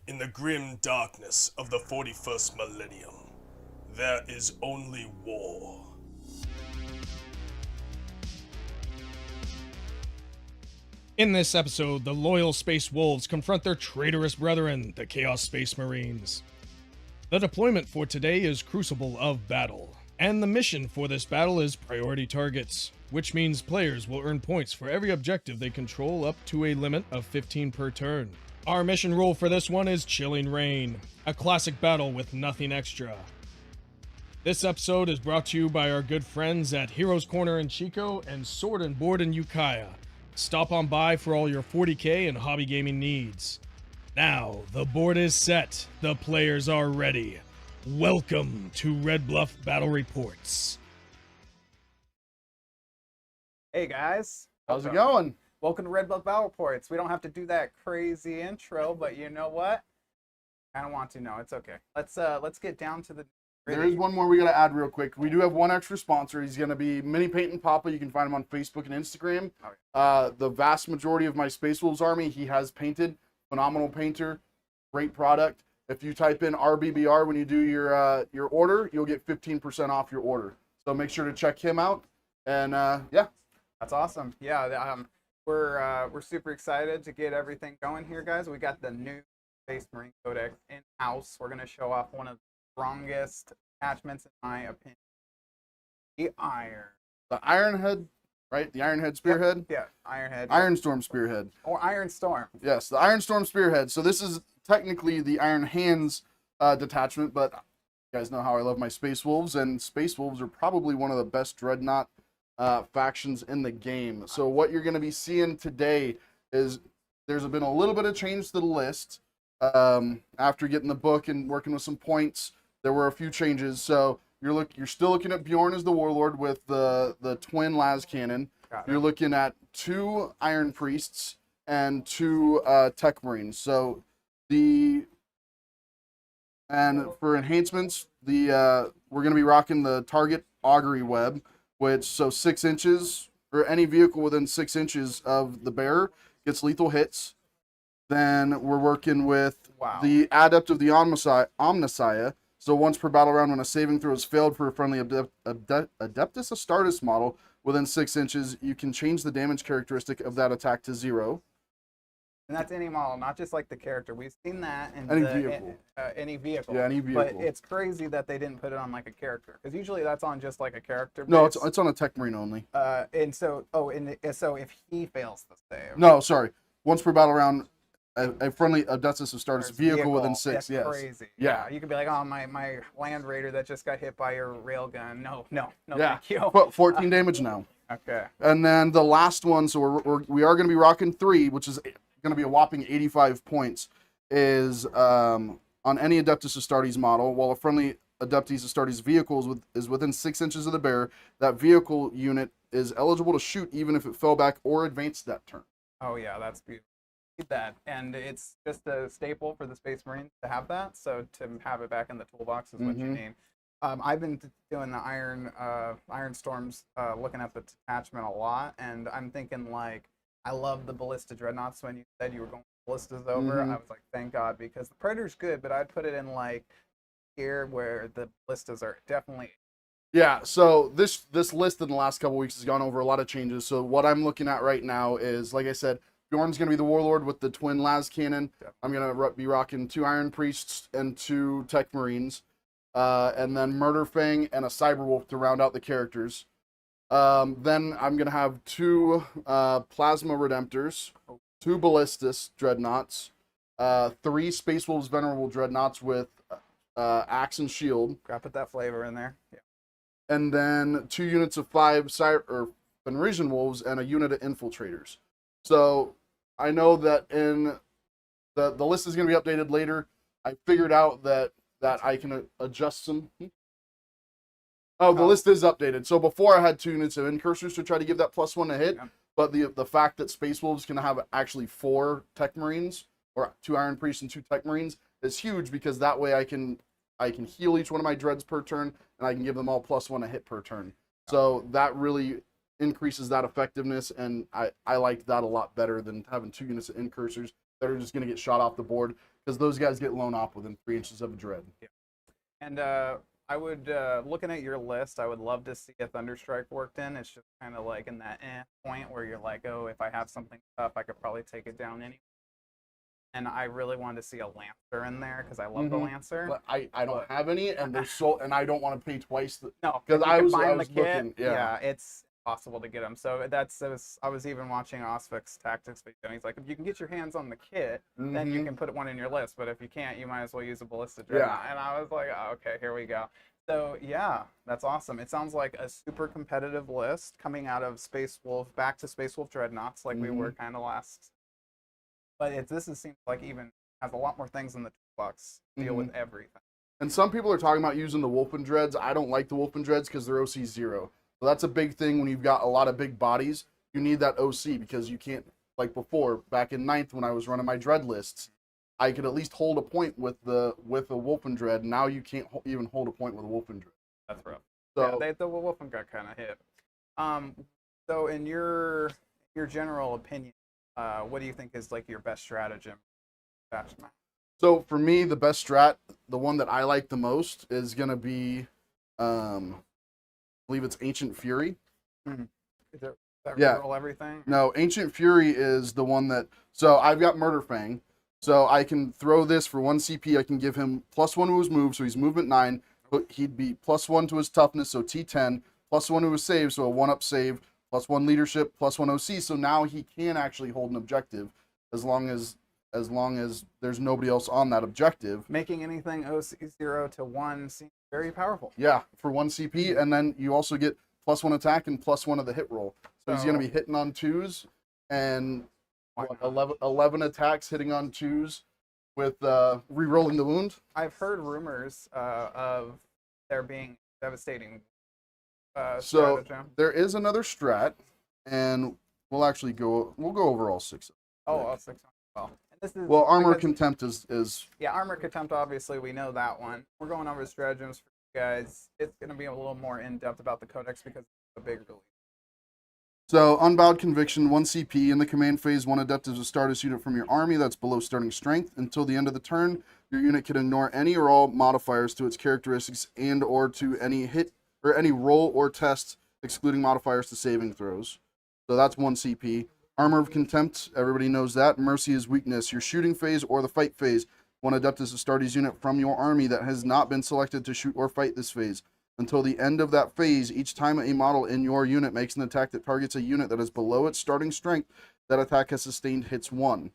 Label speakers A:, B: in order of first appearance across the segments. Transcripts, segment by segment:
A: In the grim darkness of the 41st millennium, there is only war.
B: In this episode, the loyal Space Wolves confront their traitorous brethren, the Chaos Space Marines. The deployment for today is Crucible of Battle, and the mission for this battle is Priority Targets, which means players will earn points for every objective they control up to a limit of 15 per turn. Our mission rule for this one is Chilling Reign, a classic battle with nothing extra. This episode is brought to you by our good friends at Heroes Corner in Chico and Sword and Board in Ukiah. Stop on by for all your 40k and hobby gaming needs. Now, the board is set, the players are ready. Welcome to Red Bluff Battle Reports.
C: Hey guys,
D: How's it going?
C: welcome to Red Bluff Battle Reports. We don't have to do that crazy intro, but you know what? I don't want to. No, it's okay. Let's get down to the.
D: There is one more we gotta add real quick. We do have one extra sponsor. He's gonna be Mini Paint and Papa. You can find him on Facebook and Instagram. The vast majority of my Space Wolves army he has painted. Phenomenal painter, great product. If you type in RBBR when you do your order, you'll get 15% off your order. So make sure to check him out. And yeah,
C: That's awesome. Yeah, we're super excited to get everything going here, guys. We got the new Space Marine Codex in house. We're gonna show off one of the strongest attachments, in my opinion. The Iron.
D: the Ironhead, right? The Ironhead Spearhead.
C: Yeah, Ironhead.
D: Ironstorm Spearhead.
C: Or Ironstorm.
D: Yes, the Ironstorm Spearhead. So this is technically the Iron Hands detachment, but you guys know how I love my Space Wolves, and Space Wolves are probably one of the best Dreadnought factions in the game. So what you're going to be seeing today is there's been a little bit of change to the list. After getting the book and working with some points, there were a few changes. So you're still looking at Bjorn as the Warlord with the twin las cannon. You're looking at 2 Iron Priests and 2 Tech Marines. So for enhancements, we're going to be rocking the Target Augury Web, which 6 inches, or any vehicle within 6 inches of the bearer gets lethal hits. Then we're working with the Adept of the Omnissiah. So once per battle round, when a saving throw is failed for a friendly Adeptus Astartes model within 6 inches, you can change the damage characteristic of that attack to 0.
C: And that's any model, not just like the character. We've seen that in
D: Any vehicle.
C: Any vehicle.
D: Yeah, any vehicle.
C: But it's crazy that they didn't put it on like a character, because usually that's on just like a character.
D: No, it's on a Tech Marine only.
C: And so if he fails the save.
D: No, sorry. Once per battle round, a friendly Adeptus Astartes vehicle within 6.
C: That's
D: yes.
C: crazy.
D: Yeah.
C: You could be like, oh, my Land Raider that just got hit by your railgun. No,
D: Yeah.
C: thank you.
D: 14 damage now.
C: Okay.
D: And then the last one, so we are going to be rocking 3, which is going to be a whopping 85 points, is on any Adeptus Astartes model. While a friendly Adeptus Astartes vehicle is within 6 inches of the bearer, that vehicle unit is eligible to shoot even if it fell back or advanced that turn.
C: Oh yeah, that's beautiful. That, and it's just a staple for the Space Marines to have that. So to have it back in the toolbox is what you need. I've been doing the Iron Storms, looking at the detachment a lot, and I'm thinking like, I love the Ballista Dreadnoughts. When you said you were going Ballistas over, I was like, thank God, because the Predator's good, but I'd put it in like here where the Ballistas are definitely.
D: Yeah, so this list in the last couple weeks has gone over a lot of changes. So what I'm looking at right now is, like I said, Bjorn's going to be the Warlord with the twin las cannon. I'm going to be rocking 2 Iron Priests and 2 Tech Marines. And then Murder Fang and a Cyberwolf to round out the characters. Then I'm going to have 2 Plasma Redemptors, 2 Ballistas Dreadnoughts, 3 Space Wolves Venerable Dreadnoughts with Axe and Shield.
C: Gotta put that flavor in there. Yeah.
D: And then 2 units of 5 Fenrisian Wolves and a unit of Infiltrators. So I know that in the list is going to be updated later. I figured out that I can adjust some. Oh, the list is updated. So before I had 2 units of Incursors to try to give that +1 to hit, but the fact that Space Wolves can have actually 4 Tech Marines, or 2 Iron Priests and 2 Tech Marines, is huge, because that way I can heal each one of my Dreads per turn, and I can give them all +1 a hit per turn. So that really increases that effectiveness, and I liked that a lot better than having 2 units of Incursors that are just going to get shot off the board. because those guys get blown off within 3 inches of a dread.
C: Yeah. And I would, looking at your list, I would love to see a Thunderstrike worked in. It's just kind of like in that point where you're like, oh, if I have something tough, I could probably take it down anyway. And I really wanted to see a Lancer in there because I love the Lancer.
D: But I don't have any, and and I don't want to pay twice.
C: No,
D: because I was
C: the kit,
D: looking.
C: Yeah, it's possible to get them. So I was even watching Osvik's tactics video. And he's like, if you can get your hands on the kit, then you can put one in your list. But if you can't, you might as well use a Ballista Dreadnought. And I was like, oh, okay, here we go. So yeah, that's awesome. It sounds like a super competitive list coming out of Space Wolf, back to Space Wolf Dreadnoughts, like we were kind of last. But this seems like even has a lot more things in the toolbox to deal with everything.
D: And some people are talking about using the Wolfen Dreads. I don't like the Wolfen Dreads because they're OC 0. So that's a big thing when you've got a lot of big bodies. You need that OC because you can't, like before, back in 9th when I was running my Dread lists, I could at least hold a point with a Wolfen Dread. Now you can't even hold a point with a Wolfen Dread.
C: That's rough.
D: So,
C: yeah, the Wolfen got kind of hit. So in your general opinion, what do you think is like your best stratagem?
D: So for me, the best strat, the one that I like the most, is gonna be, I believe it's Ancient Fury.
C: Is that roll everything?
D: No, Ancient Fury is the one that. So I've got Murder Fang, so I can throw this for 1 CP. I can give him +1 to his move, so he's movement 9. But he'd be +1 to his toughness, so T10. +1 to his save, so a 1-up save. +1 leadership, +1 OC. So now he can actually hold an objective, as long as there's nobody else on that objective.
C: Making anything OC 0 to 1 seems very powerful.
D: Yeah, for 1 CP, and then you also get +1 attack and +1 of the hit roll. So he's going to be hitting on 2s, and 11 attacks hitting on 2s with re-rolling the wound.
C: I've heard rumors of there being devastating
D: so
C: stratagem.
D: there is another strat, and we'll go over all 6 of them.
C: Oh, all 6 well.
D: Well, Armor Contempt is...
C: Yeah, Armor Contempt, obviously, we know that one. We're going over the stratagems for you guys. It's going to be a little more in-depth about the codex because it's a big release.
D: So, Unbowed Conviction, 1 CP. In the command phase, 1 adept is a Stardust unit from your army that's below starting strength. Until the end of the turn, your unit can ignore any or all modifiers to its characteristics and or to any hit or any roll or test, excluding modifiers to saving throws. So that's 1 CP. Armor of Contempt, everybody knows that. Mercy is weakness. Your shooting phase or the fight phase, 1 adept is a Astartes unit from your army that has not been selected to shoot or fight this phase. Until the end of that phase, each time a model in your unit makes an attack that targets a unit that is below its starting strength, that attack has sustained hits 1.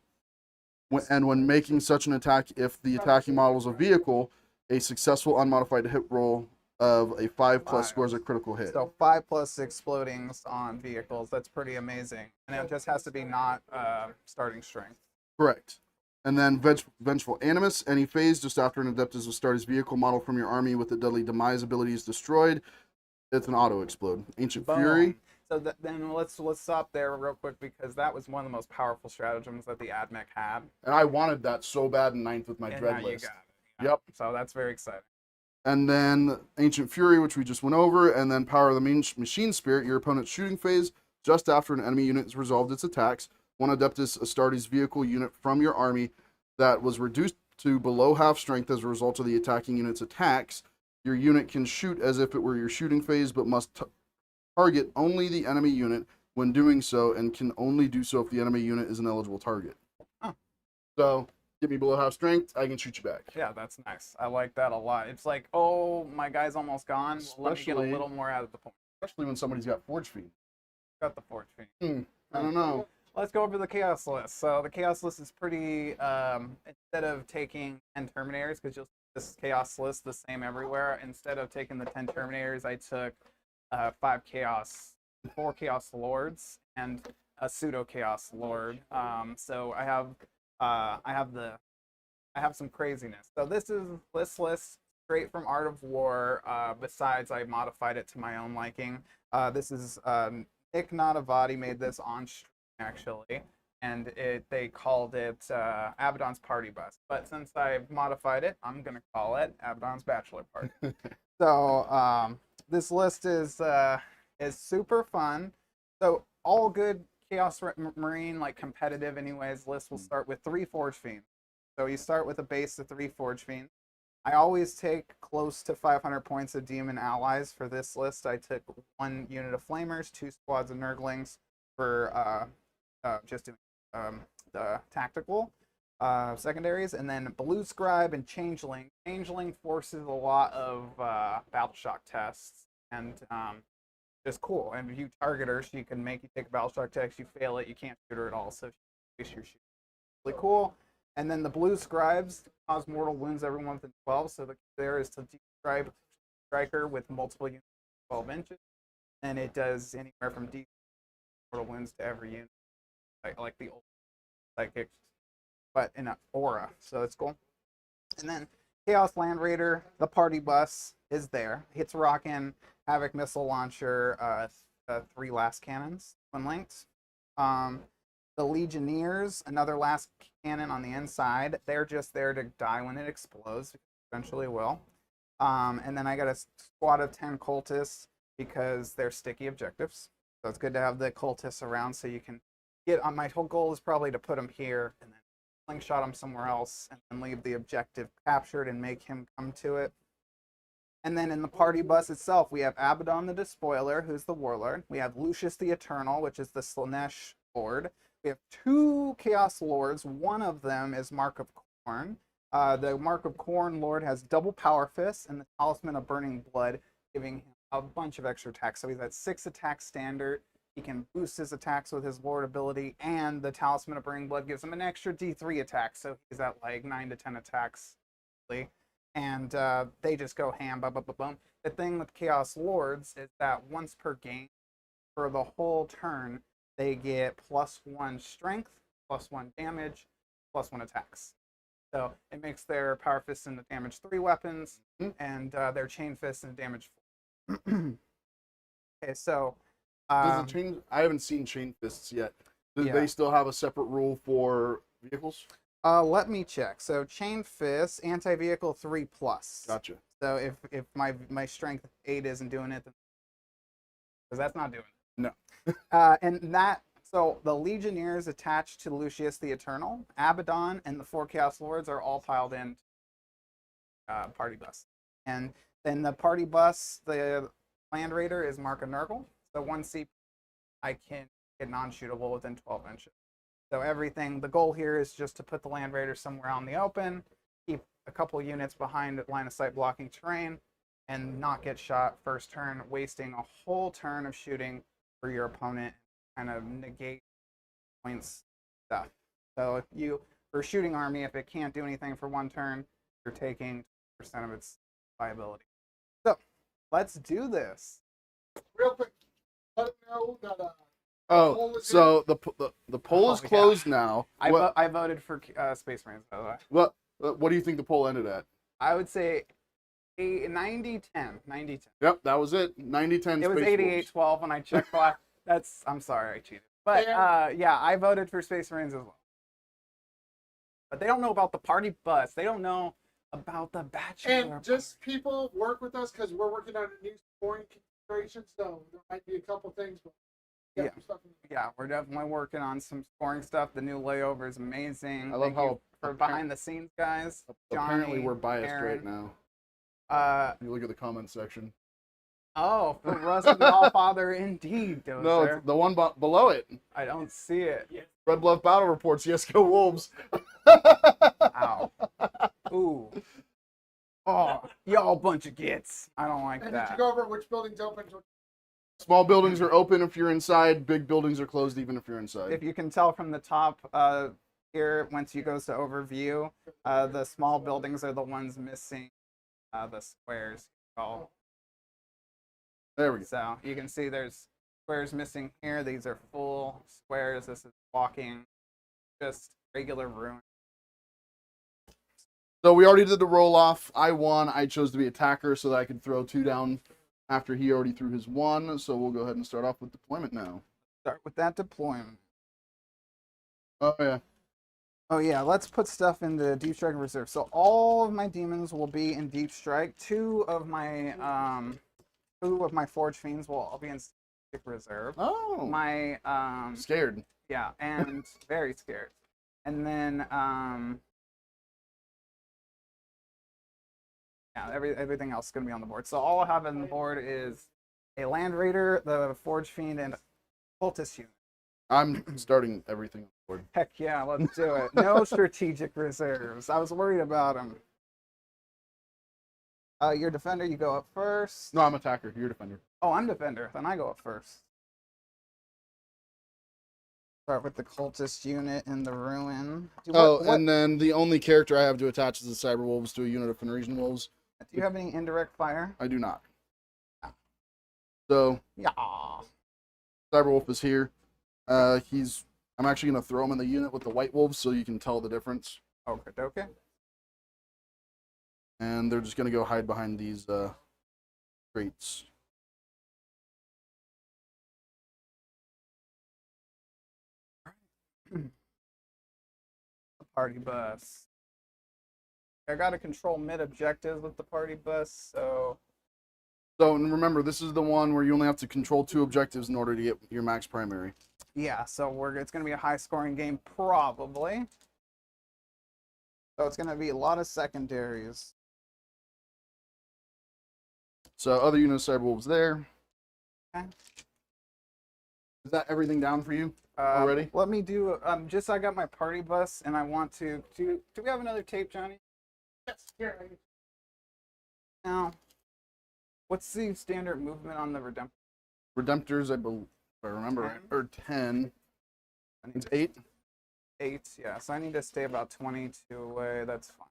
D: And when making such an attack, if the attacking model is a vehicle, a successful unmodified hit roll of a 5+ scores a critical hit.
C: So 5+ explodings on vehicles. That's pretty amazing. And it just has to be not starting strength.
D: Correct. And then Vengeful Animus, any phase just after an adept is Astartes vehicle model from your army with the Deadly Demise ability is destroyed, it's an auto explode. Ancient Fury.
C: So then let's stop there real quick because that was one of the most powerful stratagems that the AdMech had.
D: And I wanted that so bad in 9th with my Dread list.
C: You got it.
D: Yep.
C: So that's very exciting.
D: And then Ancient Fury, which we just went over, and then Power of the Machine Spirit, your opponent's shooting phase, just after an enemy unit has resolved its attacks. 1 Adeptus Astartes vehicle unit from your army that was reduced to below half strength as a result of the attacking unit's attacks. Your unit can shoot as if it were your shooting phase, but must target only the enemy unit when doing so, and can only do so if the enemy unit is an eligible target. So, get me below half strength, I can shoot you back.
C: Yeah, that's nice. I like that a lot. It's like, oh, my guy's almost gone. Let me get a little more out of the point.
D: Especially when somebody's got Forge Fiend.
C: Got the Forge Fiend.
D: I don't know.
C: Let's go over the Chaos list. So the Chaos list is pretty, instead of taking 10 Terminators, because you'll see this Chaos list the same everywhere, instead of taking the 10 Terminators, I took 4 Chaos Lords, and a Pseudo Chaos Lord. So I have some craziness. So this list straight from Art of War. Besides, I modified it to my own liking. This is Nick Nadavati made this on stream actually, and they called it Abaddon's Party Bus. But since I've modified it, I'm gonna call it Abaddon's Bachelor Party. So this list is super fun. So all good Chaos Marine, like competitive anyways, list will start with 3 Forge Fiends. So you start with a base of 3 Forge Fiends. I always take close to 500 points of Demon Allies for this list. I took 1 unit of Flamers, 2 squads of Nurglings for just doing the tactical secondaries, and then Blue Scribe and Changeling. Changeling forces a lot of Battle Shock tests, and just cool. And if you target her, she can make you take a Battle Shock test. You fail it, you can't shoot her at all, so she waste your shoot. Really cool. And then the Blue Scribes cause mortal wounds every 1 within 12, so the key there is to describe striker with multiple units 12 inches, and it does anywhere from D mortal wounds to every unit, like the old psychic, but in an aura, so it's cool. And then Chaos Land Raider, the party bus is there. Hits rockin', Havoc missile launcher, 3 last cannons, twin linked. The Legionnaires, another last cannon on the inside. They're just there to die when it explodes. Eventually will. And then I got a squad of 10 cultists because they're sticky objectives. So it's good to have the cultists around so you can get on. My whole goal is probably to put them here and then slingshot him somewhere else and then leave the objective captured and make him come to it. And then in the party bus itself, we have Abaddon the Despoiler, who's the Warlord. We have Lucius the Eternal, which is the Slanesh Lord. We have 2 Chaos Lords. One of them is Mark of Khorne. The Mark of Khorne Lord has double Power Fists and the Talisman of Burning Blood, giving him a bunch of extra attacks. So he's at 6 attack standard. He can boost his attacks with his Lord ability, and the Talisman of Burning Blood gives him an extra D3 attack. So he's at like 9 to 10 attacks. And they just go ham, boom, boom, boom, boom. The thing with Chaos Lords is that once per game, for the whole turn, they get +1 strength, +1 damage, +1 attacks. So it makes their Power Fist into damage 3 weapons, and their Chain Fist into damage 4. Okay, so
D: Does the chain? I haven't seen Chain Fists yet. Do they still have a separate rule for vehicles?
C: Let me check. So Chain Fist, anti-vehicle 3+.
D: Gotcha.
C: So if my strength 8 isn't doing it, because that's not doing it.
D: No.
C: So the Legionnaires attached to Lucius the Eternal, Abaddon, and the 4 Chaos Lords are all tiled in party bus. And then the party bus, the Land Raider is Mark of Nurgle. So 1 CP, I can get non-shootable within 12 inches. So everything, the goal here is just to put the Land Raider somewhere out in the open, keep a couple units behind line of sight blocking terrain, and not get shot first turn, wasting a whole turn of shooting for your opponent, kind of negate points stuff. So if you, for a shooting army, if it can't do anything for 1 turn, you're taking 20% of its viability. So let's do this.
E: Real quick, let them know that
D: the poll is closed now.
C: I voted for Space Marines, by the way.
D: What do you think the poll ended at?
C: I would say 90-10. 90-10.
D: Yep, that was it. 90-10.
C: It was 88-12 when I checked black. I'm sorry, I cheated. But yeah, I voted for Space Marines as well. But they don't know about the party bus. They don't know about the bachelor.
E: And just people work with us because we're working on a new scoring configuration, so there might be a couple things. But
C: yeah, we're definitely working on some scoring stuff. The new layover is amazing.
D: I love how
C: for behind the scenes guys.
D: Apparently,
C: Johnny,
D: we're biased
C: Aaron.
D: right now. You look at the comment section.
C: Oh, for Rusty Allfather, indeed.
D: No, it's the one below it.
C: I don't see it.
D: Red Bluff Battle Reports. Yes, go Wolves.
C: Ow. Ooh. Oh, y'all bunch of gits. I don't like
E: and
C: that.
E: did you go over which building's open?
D: Small buildings are open if you're inside. Big buildings are closed even if you're inside.
C: If you can tell from the top here, once you goes to overview, the small buildings are the ones missing the squares. Oh.
D: There we go.
C: So you can see there's squares missing here. These are full squares. This is walking, just regular ruin.
D: So we already did the roll off. I won. I chose to be attacker so that I could throw 2 down after he already threw his 1. So we'll go ahead and start off with deployment now.
C: Start with that deployment.
D: Oh yeah.
C: Oh yeah, let's put stuff into Deep Strike and Reserve. So all of my demons will be in Deep Strike. 2 of my Forge Fiends will all be in Deep Reserve.
D: Oh.
C: My
D: Scared.
C: yeah, and very scared. And then Yeah, everything else is going to be on the board. So all I have on the board is a Land Raider, the Forge Fiend, and Cultist unit.
D: I'm starting everything on the board.
C: Heck yeah, let's do it. No strategic reserves. I was worried about them. Your defender, you go up first.
D: No, I'm attacker. You're defender.
C: Oh, I'm defender. Then I go up first. Start with the Cultist unit in the Ruin.
D: And then the only character I have to attach is the Cyber Wolves to a unit of Fenrisian Wolves.
C: Do you have any indirect fire?
D: I do not. So,
C: Yeah.
D: Cyber Wolf is here. I'm actually going to throw him in the unit with the White Wolves so you can tell the difference.
C: Okay.
D: And they're just going to go hide behind these crates.
C: Party bus. I got to control mid objectives with the party bus, so.
D: So, and remember, this is the one where you only have to control 2 objectives in order to get your max primary.
C: Yeah, so it's going to be a high scoring game, probably. So it's going to be a lot of secondaries.
D: So, other units, Cyber Wolves there.
C: Okay.
D: Is that everything down for you already?
C: Let me do, I got my party bus, and I want to, do we have another tape, Johnny?
E: Yes, here.
C: No. What's the standard movement on the Redemptor?
D: Redemptors, I believe, if I remember right, or 10. It's 8.
C: 8, yeah. So I need to stay about 22 away. That's fine.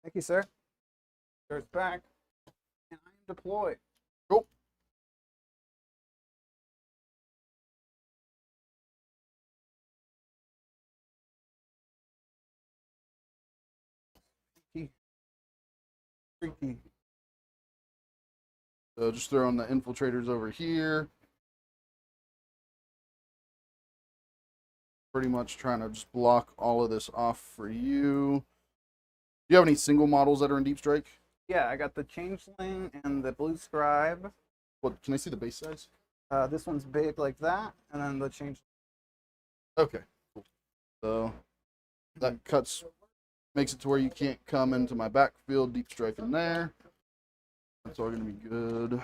C: Thank you, sir. Sir's back. And I am deployed.
D: Cool.
C: Freaky.
D: So just throwing the infiltrators over here. Pretty much trying to just block all of this off for you. Do you have any single models that are in Deep Strike?
C: Yeah, I got the Changeling and the Blue Scribe.
D: What, can I see the base size?
C: This one's big like that, and then the Changeling.
D: Okay, cool. So that makes it to where you can't come into my backfield, Deep Strike in there. That's all going to be good.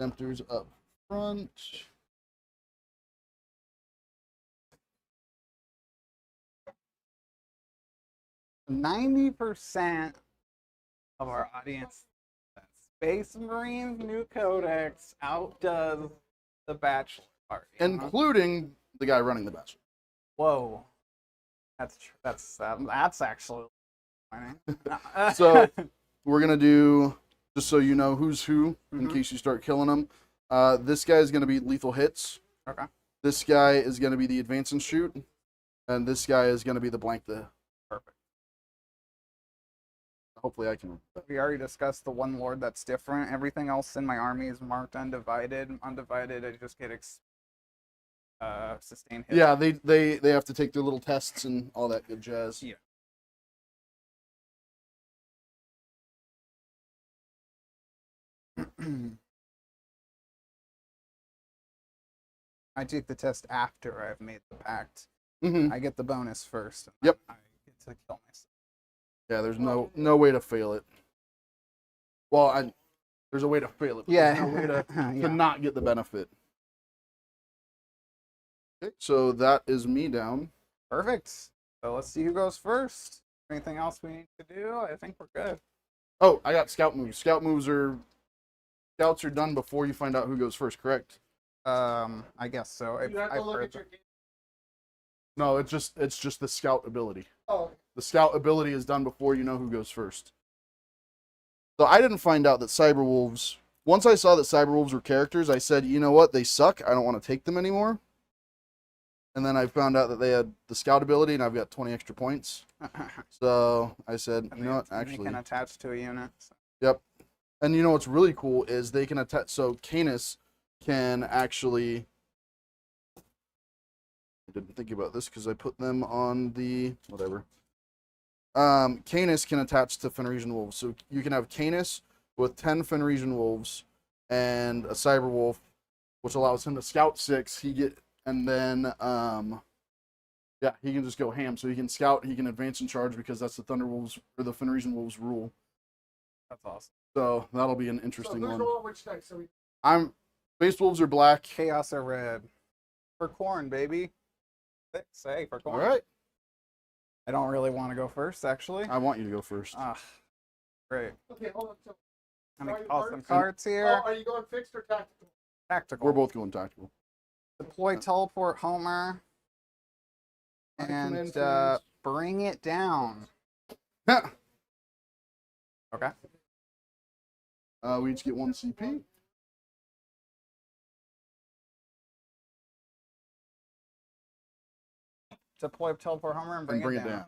D: Redemptors up front.
C: 90% of our audience, Space Marines new codex outdoes the Bachelor party.
D: Including the guy running the Bachelor.
C: Whoa, that's actually funny.
D: So we're gonna do, just so you know who's who, in case you start killing them. This guy is gonna be lethal hits.
C: Okay.
D: This guy is gonna be the advance and shoot, and this guy is gonna be the blank the.
C: Perfect.
D: Hopefully I can.
C: We already discussed the one lord that's different. Everything else in my army is marked undivided. Undivided, I just get sustained hits.
D: Yeah, they have to take their little tests and all that good jazz.
C: Yeah. I take the test after I've made the pact.
D: Mm-hmm.
C: I get the bonus first.
D: Yep.
C: I get to kill myself.
D: Yeah, there's no way to fail it. Well, there's a way to fail it. But
C: Yeah.
D: There's no way to
C: Yeah.
D: not get the benefit. Okay, so that is me down.
C: Perfect. So let's see who goes first. Anything else we need to do? I think we're good.
D: Oh, I got scout moves. Scouts are done before you find out who goes first, correct?
C: I guess so.
E: You have to look at your game.
D: No, it's just the scout ability.
E: Oh,
D: The scout ability is done before you know who goes first. So I didn't find out that Cyberwolves. Once I saw that Cyberwolves were characters, I said, you know what? They suck. I don't want to take them anymore. And then I found out that they had the scout ability, and I've got 20 extra points. So I said, you know what?
C: They
D: Actually,
C: can attach to a unit. So.
D: yep. And you know what's really cool is they can attach. So Canis can actually. I didn't think about this because I put them on the whatever. Canis can attach to Fenrisian Wolves. So you can have Canis with 10 Fenrisian Wolves and a cyber wolf, which allows him to scout 6. And then yeah, he can just go ham. So he can scout, he can advance and charge because that's the Thunderwolves or the Fenrisian Wolves rule.
C: That's awesome.
D: So that'll be an
E: So
D: interesting
E: those
D: one.
E: are all which decks? So we
D: Space Wolves are black.
C: Chaos are red. For corn, baby. Say for corn.
D: All right.
C: I don't really want to go first, actually.
D: I want you to go first.
C: Ah, great.
E: okay, hold on. So,
C: Let me
E: Sorry,
C: call
E: cards?
C: some cards here.
E: are you going fixed or tactical?
C: Tactical.
D: We're both going tactical.
C: Deploy teleport Homer.
D: I
C: And
D: can
C: bring it down.
D: influence.
C: Okay.
D: We each get 1 CP.
C: Deploy teleport Homer and bring
D: And bring
C: it down.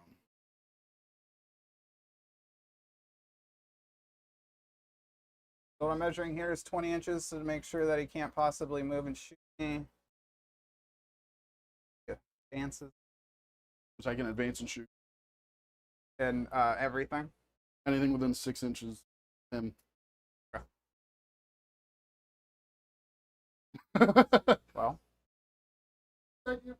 C: So what I'm measuring here is 20 inches to make sure that he can't possibly move and shoot me. Yeah, advances
D: So I can advance and shoot.
C: and everything.
D: Anything within 6 inches. Him.
C: Well,
E: Thank you.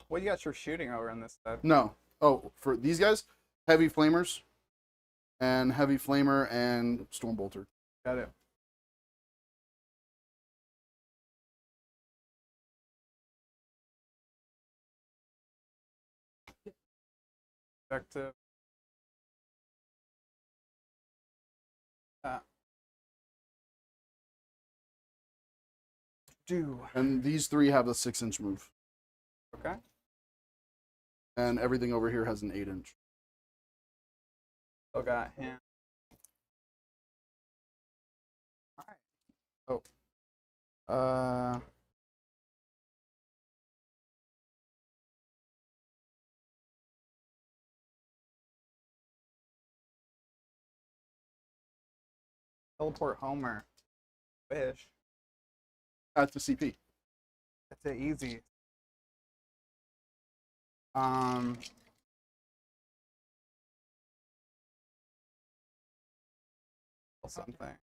C: what do you got your shooting over in this set?
D: No. Oh, for these guys, heavy flamers, and heavy flamer and stormbolter.
C: Got it. Effective. Do.
D: And these 3 have a 6-inch move,
C: Okay.
D: and everything over here has an 8-inch.
C: Still got him. Alright. Oh. Teleport Homer. Wish.
D: That's the CP.
C: That's it easy. Something.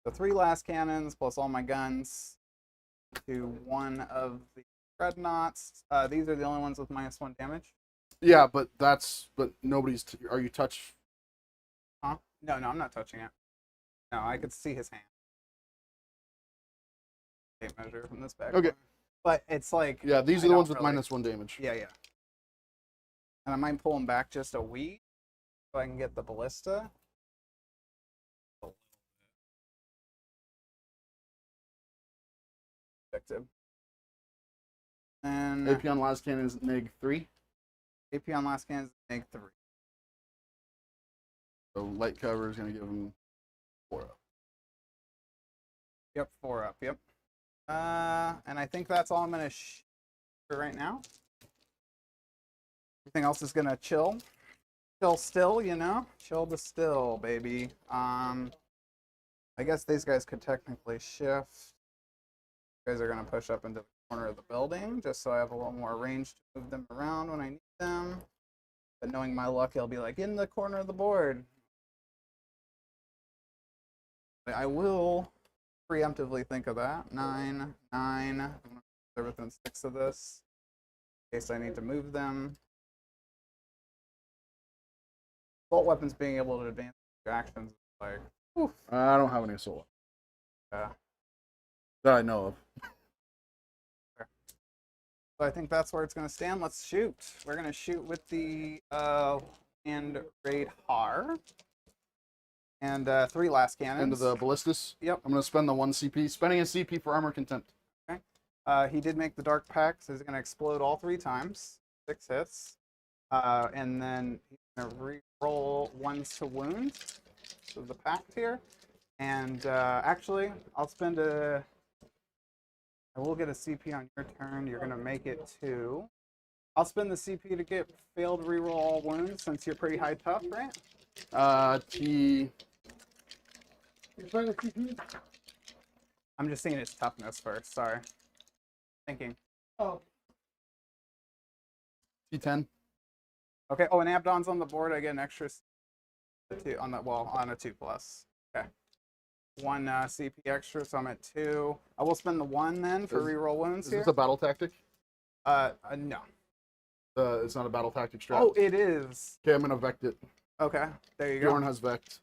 C: The 3 last cannons plus all my guns to 1 of the dreadnoughts. These are the only ones with -1 damage.
D: Yeah, but nobody's. Are you touch?
C: Huh? No, I'm not touching it. No, I could see his hand. Tape measure from this back.
D: Okay.
C: But it's like.
D: Yeah, these are
C: I
D: the ones
C: don't
D: with
C: really-
D: -1 damage.
C: Yeah. And I might pull him back just a wee so I can get the ballista. Effective. And
D: AP on last cannon is -3.
C: AP on last can is -3.
D: So light cover is going to give him 4 up.
C: Yep, 4 up. Yep. And I think that's all I'm gonna shoot for right now. Everything else is gonna chill. Chill still, you know? Chill the still, baby. I guess these guys could technically shift. You guys are gonna push up into the corner of the building, just so I have a little more range to move them around when I need them. But knowing my luck, it'll be like in the corner of the board. I will preemptively think of that. 9, 9. I'm gonna they're within 6 of this. In case I need to move them. Assault weapons being able to advance actions is like, oof.
D: I don't have any assault
C: Yeah.
D: that I know of.
C: So I think that's where it's going to stand. Let's shoot. We're going to shoot with the and raid Har. And 3 last cannons.
D: Into the ballistas.
C: Yep.
D: I'm going to spend the 1 CP. Spending a CP for armor contempt.
C: He did make the dark pact, so he's going to explode all 3 times. 6 hits. And then he's going to re-roll 1s to wound. So the pact here. And actually, I'll spend a... I will get a CP on your turn. You're going to make it 2. I'll spend the CP to get failed reroll all wounds since you're pretty high tough, right?
D: He
E: You're trying to CP?
C: I'm just seeing its toughness first. Sorry. Thinking.
E: Oh,
D: D10.
C: Okay. Oh, and Abdon's on the board. I get an extra two on the on a 2+. Okay. 1 CP extra, so I'm at 2. I will spend the 1 then for reroll wounds
D: Is
C: here.
D: this a battle tactic?
C: No.
D: It's not a battle tactic strat.
C: Oh, it is.
D: Okay, I'm gonna vect it.
C: Okay. There you go.
D: Bjorn has vect.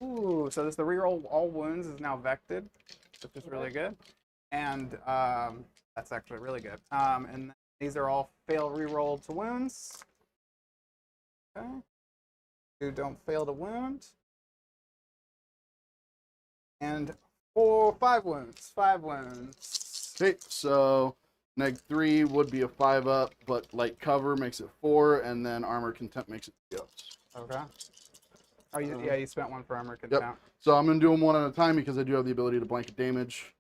C: Ooh, so this the reroll all wounds is now vected, which is really good, and that's actually really good. And these are all fail reroll to wounds. Okay, you don't fail to wound, and 5 wounds. 5 wounds.
D: Okay, so -3 would be a 5 up, but light cover makes it 4, and then armor contempt makes it 3 ups.
C: Okay. Oh, yeah, you spent 1 for armor contempt.
D: Yep. So I'm gonna do them one at a time because I do have the ability to blanket damage.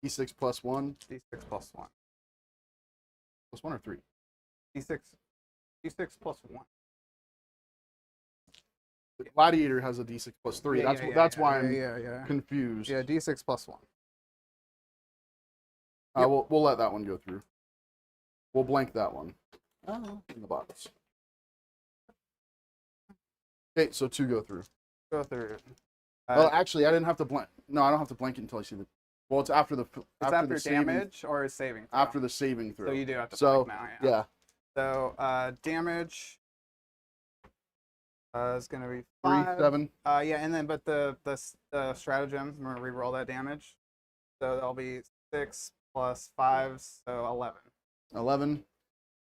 D: D6 plus 1.
C: D6 plus 1.
D: Plus 1 or 3?
C: D6 plus 1.
D: The Gladiator has a D6 plus 3.
C: Yeah,
D: That's
C: yeah,
D: why
C: yeah,
D: I'm confused.
C: Yeah, D6 plus 1.
D: We'll let that one go through. We'll blank that one in the box. Okay, so 2 go through.
C: Go through.
D: Well, actually, I didn't have to blank. No, I don't have to blank it until I see the. Well, it's after the.
C: It's after
D: the saving,
C: damage or saving throw?
D: After the saving throw.
C: So you do have to
D: So
C: blank now,
D: yeah.
C: So damage is gonna be
D: 3,
C: 5.
D: 7.
C: Yeah, and then but the stratagem, I'm gonna re-roll that damage. So that'll be 6 plus 5, so 11.
D: 11.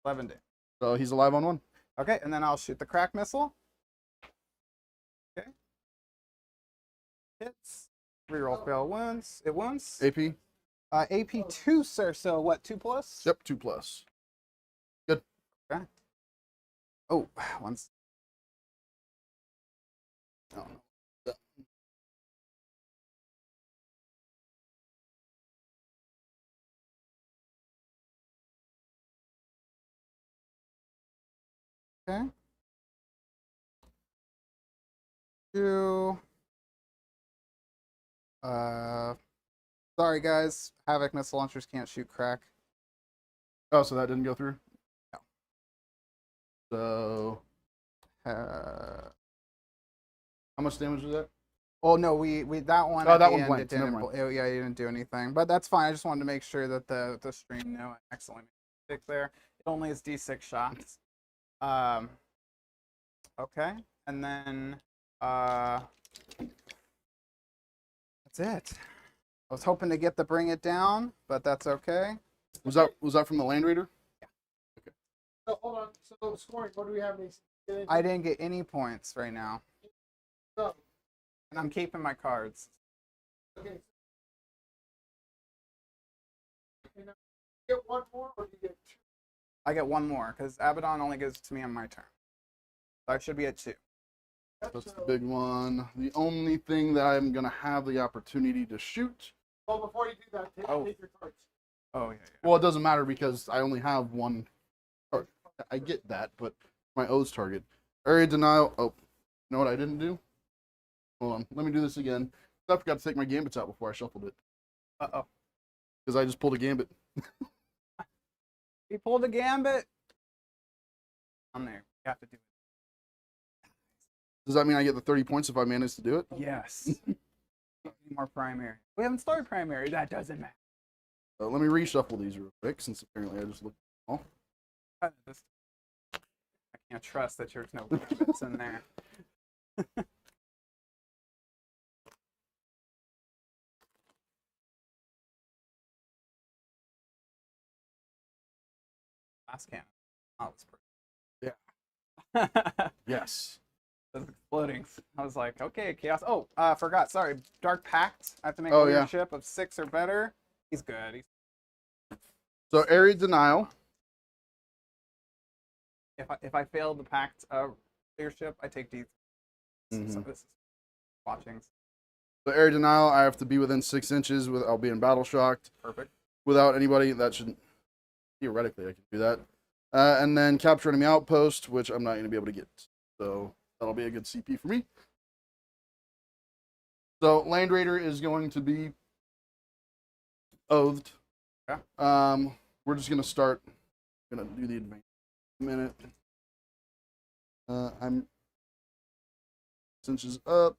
C: 11 damage.
D: So he's alive on 1.
C: Okay, and then I'll shoot the crack missile. Okay. Hits. Reroll fail wounds. It wounds.
D: AP.
C: AP 2, sir. So what? 2+?
D: Yep, 2 plus. Good.
C: Okay. Oh, once.
D: Oh,
C: Okay. 2. Sorry guys, Havoc missile launchers can't shoot crack.
D: Oh, so that didn't go through?
C: No.
D: So
C: Uh,
D: how much damage was that?
C: oh no, we that one.
D: Oh,
C: at
D: that
C: the
D: one
C: end,
D: blanked,
C: it didn't.
D: never mind.
C: Yeah, you didn't do anything, but that's fine. I just wanted to make sure that the stream knew I accidentally made a mistake there. It only is D6 shots. Okay, and then that's it. I was hoping to get the bring it down, but that's okay.
D: Was that from the Land Raider?
E: so hold on. So scoring, what do we have?
C: I didn't get any points right now,
E: So,
C: and I'm keeping my cards.
E: okay. And, you get 1 more, or do you get 2?
C: I get 1 more because Abaddon only gives it to me on my turn. So I should be at 2.
D: That's the big one. The only thing that I'm gonna have the opportunity to shoot.
E: Well, before you do that, take your cards.
C: Oh yeah.
D: Well, it doesn't matter because I only have 1 card. I get that, but my O's target. Area denial. Oh, you know what I didn't do? Hold on. Let me do this again. I forgot to take my gambits out before I shuffled it.
C: Uh-oh.
D: Because I just pulled a gambit.
C: He pulled a gambit. I'm there. You have to do it.
D: Does that mean I get the 30 points if I manage to do it?
C: Yes. Need more primary. We haven't started primary. That doesn't matter.
D: Let me reshuffle these real quick since apparently I just looked.
C: I can't trust that there's no bullshits in there. Last cannon. Oh, it's pretty. Yeah.
D: Yes.
C: Those exploding. I was like, okay, chaos. Oh, forgot. Sorry. Dark Pact. I have to make
D: Oh,
C: a
D: yeah.
C: leadership of 6 or better. He's good.
D: So area denial.
C: If I fail the pact leadership, I take these. So
D: Mhm.
C: this is watching.
D: So area denial, I have to be within 6 inches without being battle shocked.
C: Perfect.
D: Without anybody, that should theoretically I can do that. And then capture enemy outpost, which I'm not going to be able to get. So that'll be a good CP for me. So Land Raider is going to be oathed.
C: Yeah.
D: We're just gonna start. Gonna do the advance minute. I'm inches up.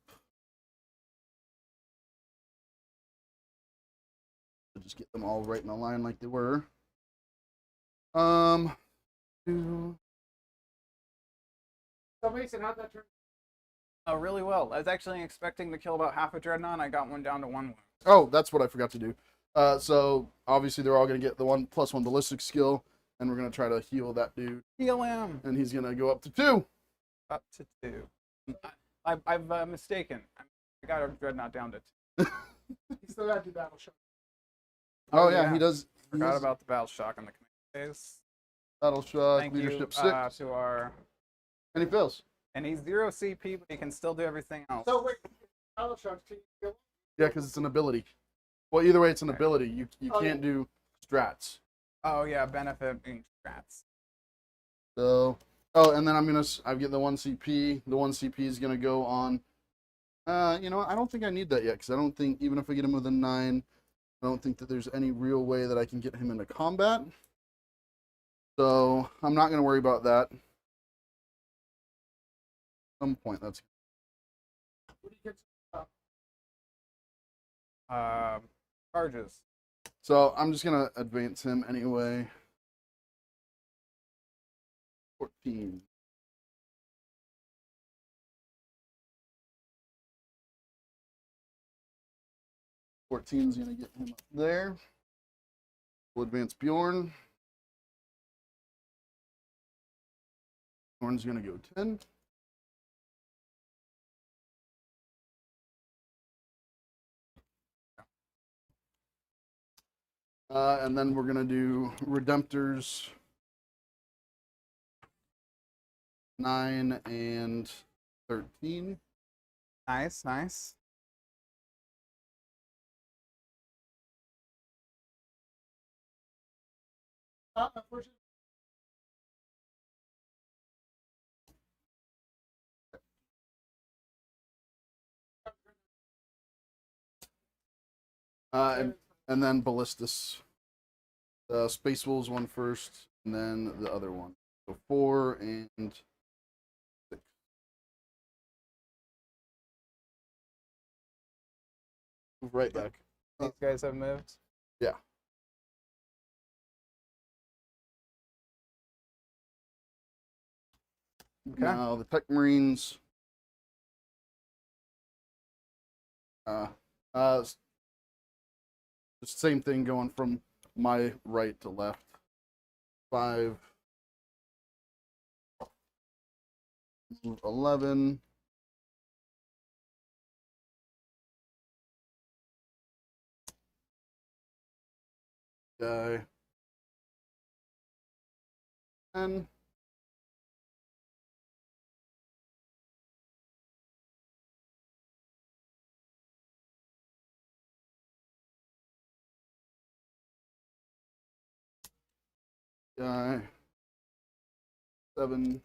D: Just get them all right in a line like they were. Two.
E: So Mason, how'd that turn?
C: Oh, really well. I was actually expecting to kill about half a dreadnought. I got one down to 1 wound.
D: Oh, that's what I forgot to do. So obviously they're all gonna get the 1+1 ballistic skill, and we're gonna try to heal that dude,
C: Heal him.
D: and he's gonna go up to 2.
C: Up to 2. I've mistaken. I got a dreadnought down to 2.
E: He still got to do battle shock.
D: Oh yeah, he does.
C: Forgot about the battle shock on the command phase.
D: Battle shock,
C: Thank
D: leadership
C: you
D: 6,
C: to our.
D: and he fails.
C: And he's 0 CP, but he can still do everything else.
E: So wait, battle shock, can you kill him?
D: Yeah, because it's an ability. Well, either way, it's an ability. You
E: Oh,
D: can't do strats.
C: Oh yeah, benefit being strats.
D: So, and then I get the 1 CP. The 1 CP is gonna go on. You know, I don't think I need that yet, because I don't think, even if I get him with a 9, I don't think that there's any real way that I can get him into combat. So I'm not gonna worry about that. At some point, that's
E: When he gets
C: Charges.
D: so. I'm just gonna advance him anyway. 14. Is gonna get him up there. We'll advance Bjorn. Bjorn's gonna go 10. And then we're gonna do Redemptors 9 and 13.
C: Nice, nice.
E: unfortunately,
D: And then Ballistus. The Space Wolves one first, and then the other one. So 4 and 6. Move right back.
C: These guys have moved.
D: Yeah.
C: Okay.
D: Now the Tech Marines. The same thing going from my right to left. 5. 11. Guy. 10. Guy. 7.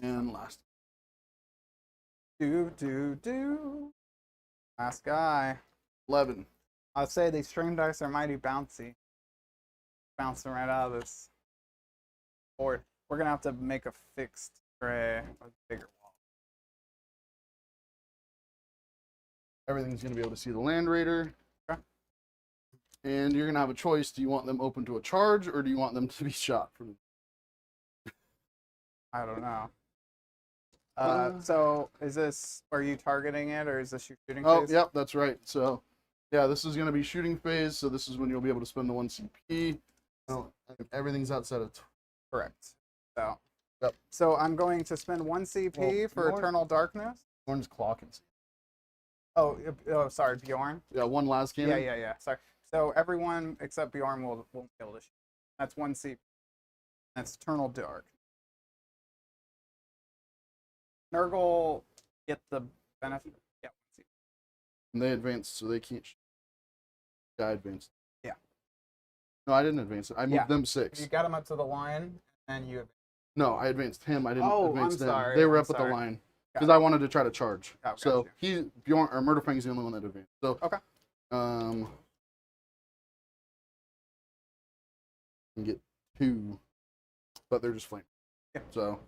D: And last.
C: Do. Last guy.
D: 11.
C: I'd say these stream dice are mighty bouncy. Bouncing right out of this board. We're gonna have to make a fixed tray with a bigger wall.
D: Everything's going to be able to see the Land Raider.
C: Okay.
D: And you're going to have a choice. Do you want them open to a charge, or do you want them to be shot from?
C: I don't know.
D: Uh,
C: So is this, are you targeting it, or is this your shooting
D: Oh,
C: phase?
D: yep, that's right. So, yeah, this is going to be shooting phase. So this is when you'll be able to spend the 1 CP. Oh, everything's outside of.
C: Correct. So,
D: Yep.
C: so I'm going to spend 1 CP
D: Well,
C: for
D: Bjorn-
C: Eternal Darkness.
D: One's clocking.
C: Oh, sorry, Bjorn.
D: Yeah, 1 last cannon.
C: Yeah. Sorry. So everyone except Bjorn will be able to shoot. That's 1 CP. That's Eternal Dark. Nurgle get the benefit. Yeah, 1 CP.
D: And they advanced, so they can't. Yeah, I advanced.
C: Yeah.
D: No, I didn't advance it. I moved
C: Yeah.
D: them
C: You
D: 6.
C: got them up to the line, and you.
D: No, I advanced him. I didn't
C: Oh,
D: advance
C: I'm
D: them.
C: sorry.
D: They were
C: I'm
D: up at
C: sorry.
D: the line
C: Got
D: because
C: it.
D: I wanted to try to charge.
C: Oh, got
D: so
C: you.
D: Bjorn or Murderfang's the only one that advanced. So
C: Okay.
D: Can get 2, but they're just flame.
C: Yeah.
D: So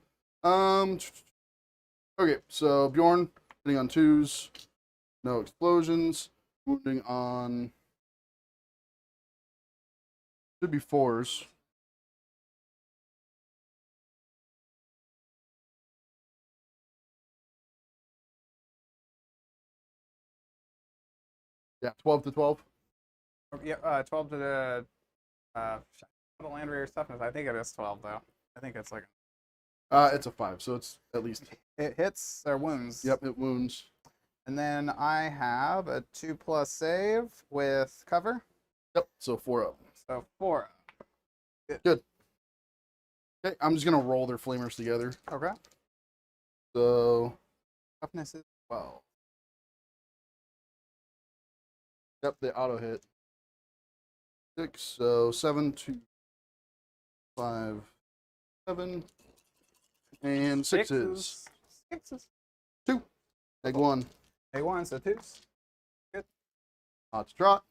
D: okay. So Bjorn hitting on 2s, no explosions. Wounding on should be 4s. Yeah, 12 to 12.
C: Yeah, 12 to the Land Raider's toughness. I think it is 12 though. I think it's like
D: It's a 5, so it's at least.
C: it hits or wounds.
D: Yep, it wounds.
C: And then I have a 2+ save with cover.
D: Yep, so 4 up.
C: So 4.
D: Good. Okay, I'm just gonna roll their flamers together.
C: Okay.
D: So
C: Toughness is 12.
D: yep, they auto hit. 6, so 7, 2, 5, 7, and 6s.
C: 6s.
D: 2. Egg 1.
C: Egg 1, so 2s.
D: Hot to trot.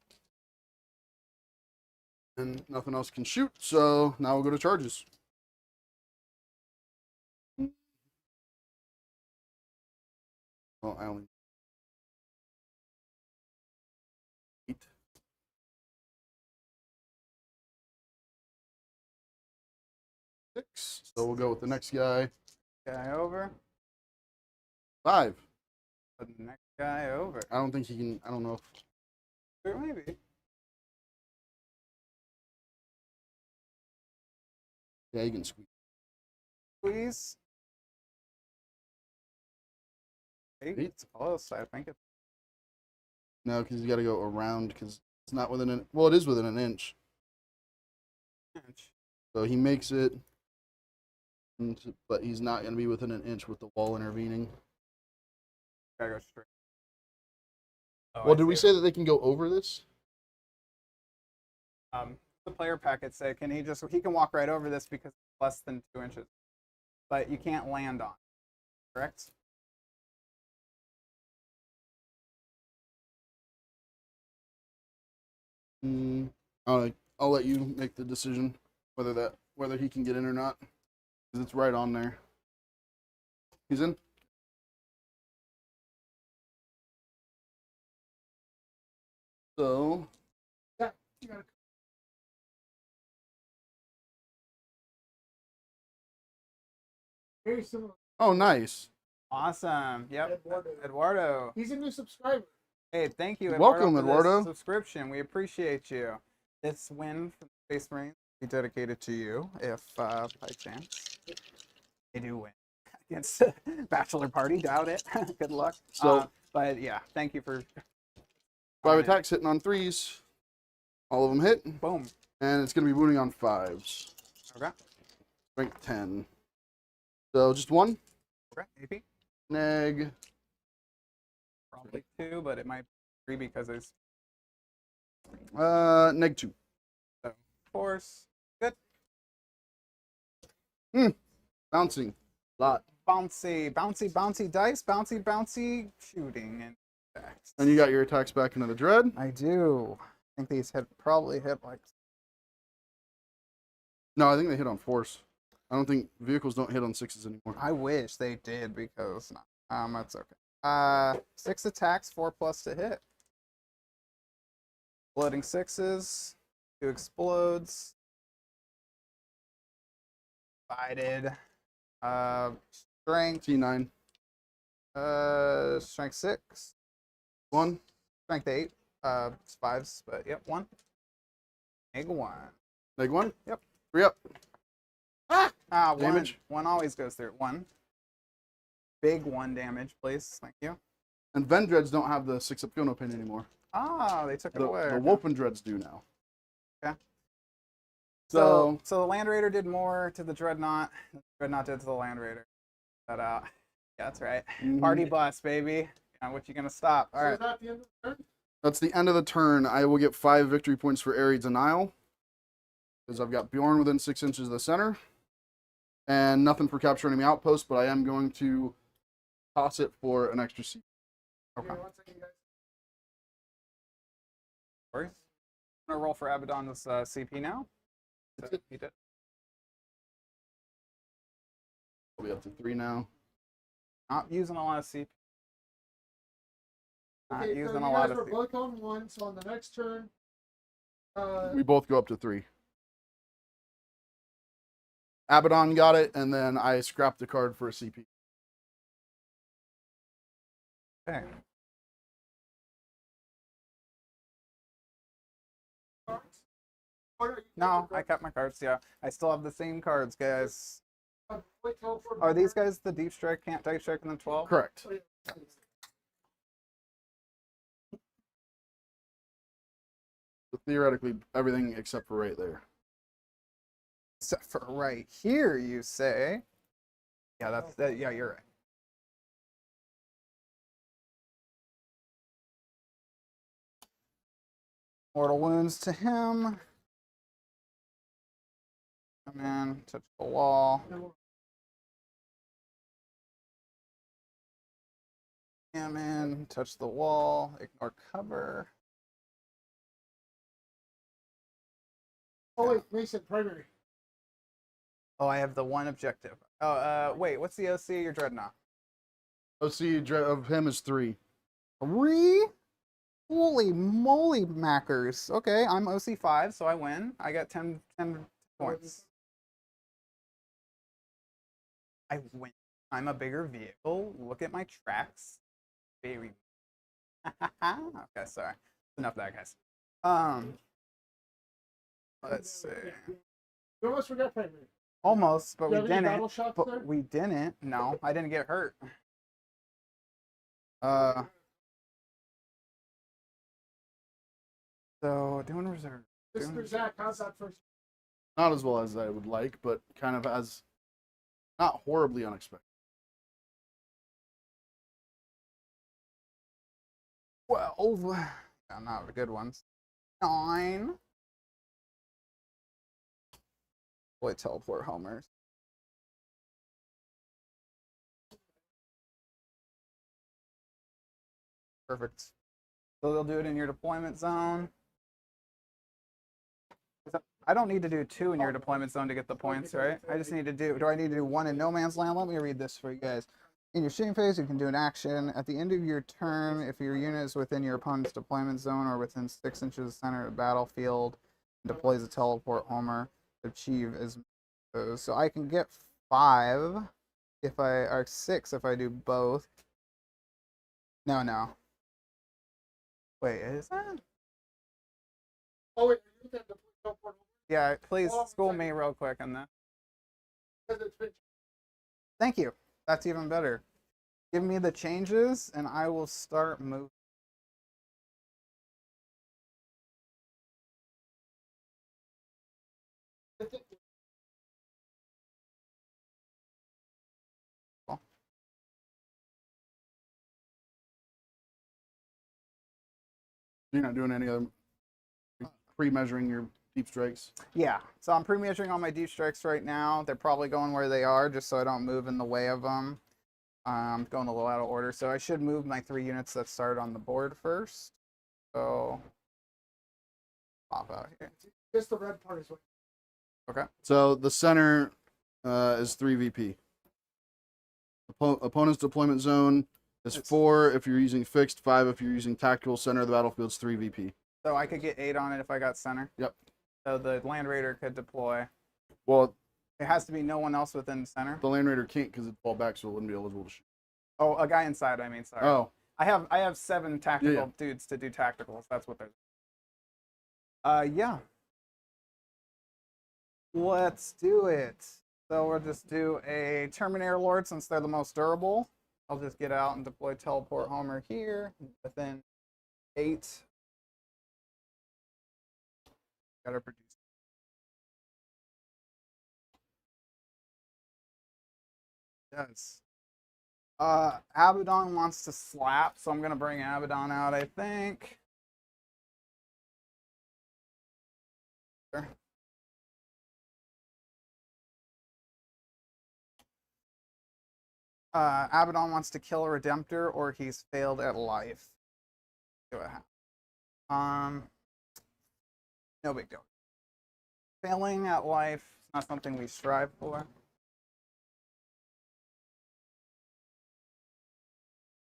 D: And nothing else can shoot, so now we'll go to charges. Well, I only 8. 6. So we'll go with the next guy.
C: Guy over.
D: 5.
C: The next guy over.
D: I don't think he can. I don't know if.
C: Or maybe.
D: Yeah, he can squeeze.
C: Squeeze. 8.
D: 8?
C: It's close. I think it's
D: No, because he's got to go around because it's not within an. Well, it is within an inch.
C: inch.
D: So he makes it, but he's not going to be within an inch with the wall intervening.
C: Gotta go straight. Oh,
D: Well,
C: I
D: did we
C: see.
D: say that they can go over this?
C: The player packet say he can walk right over this because it's less than 2 inches, but you can't land on it, correct?
D: I'll let you make the decision whether he can get in or not, because it's right on there. He's in. So
E: Yeah, you gotta. Very similar.
D: oh, nice.
C: Awesome. Yep.
E: Eduardo.
C: Eduardo.
E: He's a new subscriber.
C: Hey, thank you,
D: Welcome,
C: for this
D: Eduardo.
C: subscription. We appreciate you. This win from Space Marines will be dedicated to you if, by chance, they do win against Bachelor Party. Doubt it. Good luck.
D: So-
C: but yeah, thank you for
D: 5 attacks hitting on 3s. All of them hit,
C: boom.
D: and it's going to be wounding on 5s.
C: Okay.
D: Strength 10. So just 1.
C: Okay. AP.
D: Neg.
C: Probably 2, but it might be 3 because it's
D: Neg 2.
C: force. Good.
D: Bouncing. Lot.
C: Bouncy dice. Bouncy shooting and attacks.
D: And you got your attacks back into the dread.
C: I do. I think these probably hit like.
D: No, I think they hit on force. I don't think vehicles don't hit on 6s anymore.
C: I wish they did because that's okay. 6 attacks, 4+ to hit. Exploding 6s, 2 explodes. Divided. Strength.
D: T9.
C: Strength 6.
D: 1.
C: Strength 8. It's 5s, but yep, 1. Egg 1.
D: Neg 1.
C: Yep.
D: 3 up.
C: Damage.
D: Damage.
C: 1 always goes through. 1. Big 1 damage, please. Thank you.
D: And Vendreads don't have the 6 up Fiono pin anymore.
C: Ah, they took it
D: The
C: away.
D: Wopen Dreads do now.
C: Okay.
D: So,
C: So the Land Raider did more to the Dreadnought than the Dreadnought did to the Land Raider. Shout out. Yeah, that's right. Party bus, baby. What you gonna stop? All
E: So
C: right.
E: is that the end of the turn?
D: that's the end of the turn. I will get 5 victory points for Ares Denial. Because I've got Bjorn within 6 inches of the center. and nothing for capture enemy outpost, but I am going to toss it for an extra CP.
C: Okay.
E: One second, guys.
C: Worries. I'm gonna roll for Abaddon's CP now. So he did.
D: I'll be up to 3 now.
C: Not using a lot of CP. Not
E: Okay,
C: using
E: so
C: a
E: you
C: lot
E: guys
C: of
E: were
C: CP.
E: both on 1, so on the next turn,
D: We both go up to 3. Abaddon got it, and then I scrapped the card for a CP.
C: Okay.
E: cards? Or you
C: No,
E: kept the
C: I kept my cards. Yeah, I still have the same cards, guys.
E: wait till for
C: Are these guys the deep strike? Can't deep strike in the 12?
D: Correct. So theoretically, everything except for right there.
C: Except for right here, you say. Yeah, that's that. Yeah, you're right. Mortal wounds to him. Come in, touch the wall. Come in, touch the wall, ignore cover.
E: Oh wait, Mason, primary.
C: Oh, I have the one objective. Oh, wait, what's the OC of your Dreadnought?
D: OC of him is 3.
C: 3? Holy moly, mackers. Okay, I'm OC 5, so I win. I got 10 points. I win. I'm a bigger vehicle. Look at my tracks. Very. Okay, sorry. Enough of that, guys. Let's see.
E: You almost forgot primary.
C: Almost, but
E: You
C: we
E: have any
C: didn't.
E: battle shots there?
C: But we didn't. No, I didn't get hurt. So doing reserve.
E: Mr. Zach, how's that first?
D: Not as well as I would like, but kind of as not horribly unexpected.
C: 12. Yeah, not the good ones. 9. Boy, teleport homers. Perfect. So they'll do it in your deployment zone. I don't need to do 2 in your deployment zone to get the points, right? I just need to do I need to do 1 in no man's land? Let me read this for you guys. In your shooting phase, you can do an action. At the end of your turn, if your unit is within your opponent's deployment zone or within 6 inches of the center of the battlefield, and deploys a teleport homer to achieve as so I can get 5 if I or 6 if I do both. No. Wait, is that?
E: Oh wait, you got the teleport
C: Yeah, please school me real quick on that.
E: because it's been
C: Thank you. That's even better. Give me the changes and I will start moving.
D: You're not doing any other pre-measuring your deep strikes.
C: Yeah, so I'm pre-measuring all my deep strikes right now. They're probably going where they are just so I don't move in the way of them. I'm going a little out of order. So I should move my 3 units that start on the board first. So pop out here.
E: just the red part is what.
C: Okay.
D: So the center is 3 VP. Opponent's deployment zone is 4 if you're using fixed, 5 if you're using tactical. Center of the battlefield is 3 VP.
C: So I could get 8 on it if I got center.
D: Yep.
C: So the Land Raider could deploy.
D: Well,
C: It has to be no one else within center.
D: the Land Raider can't because it'd fall back, so it wouldn't be eligible to shoot.
C: Oh, a guy inside, I mean, sorry.
D: Oh,
C: I have 7 tactical
D: Yeah.
C: dudes to do tacticals. That's what they're. Yeah. Let's do it. So we'll just do a Terminator Lord since they're the most durable. I'll just get out and deploy Teleport Homer here within 8. Gotta produce. Yes. Abaddon wants to slap, so I'm gonna bring Abaddon out, I think. Sure. Abaddon wants to kill a Redemptor, or he's failed at life. See what happens. No big deal. Failing at life is not something we strive for.